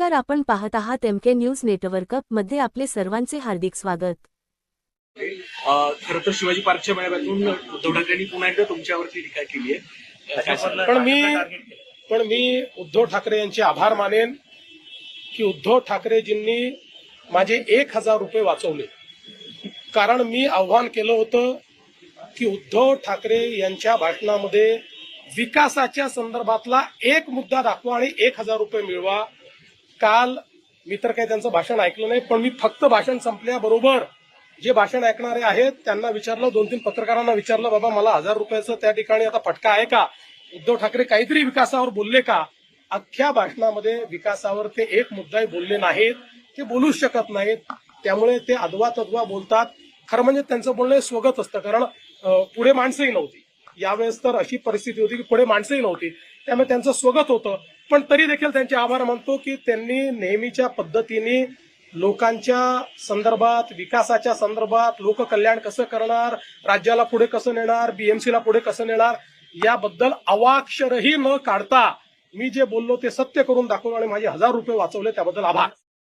नमस्कार, आपण पाहत आहात MK न्यूज नेटवर्क मध्ये आपले सर्वांचे हार्दिक स्वागत। खरं तर शिवाजी पार्कच्या मेळाव्यातून उद्धव ठाकरेंनी पुन्हा एकदा तुमच्यावरती टीका केली आहे। पण मी उद्धव ठाकरे यांचे आभार मानेन की उद्धव ठाकरेजींनी माझे 1000 रुपये वाचवले। कारण मी आव्हान केलं होतं की उद्धव ठाकरे यांच्या भाषणामध्ये विकासाच्या संदर्भातला एक मुद्दा दाखवा आणि 1000 रुपये मिळवा। काल मी तर काही त्यांचं भाषण ऐकलं नाही, पण मी फक्त भाषण संपल्याबरोबर जे भाषण ऐकणारे आहेत त्यांना विचारलं, 2-3 पत्रकारांना विचारलं, बाबा मला 1000 रुपयाचं त्या ठिकाणी आता फटका आहे का? उद्धव ठाकरे काहीतरी विकासावर बोलले का? अख्ख्या भाषणामध्ये विकासावर ते एक मुद्दाही बोलले नाहीत, ते बोलूच शकत नाहीत। त्यामुळे ते अदवा तद्वा बोलतात। खरं म्हणजे त्यांचं बोलणं स्वगत असतं, कारण पुढे माणसंही नव्हती। यावेळेस तर अशी परिस्थिती होती की पुढे माणसंही नव्हती, त्यामुळे त्यांचं स्वगत होतं। पण तरी देखील त्यांचे आभार मानतो की त्यांनी नेहमीच्या पद्धतीने लोकांच्या संदर्भात, विकासाच्या संदर्भात, लोककल्याण कसं करणार, राज्याला पुढे कसं नेणार, BMCला पुढे कसं नेणार, याबद्दल अवाक्षरही न काढता मी जे बोललो ते सत्य करून दाखवलं आणि माझे 1000 रुपये वाचवले, त्याबद्दल आभार।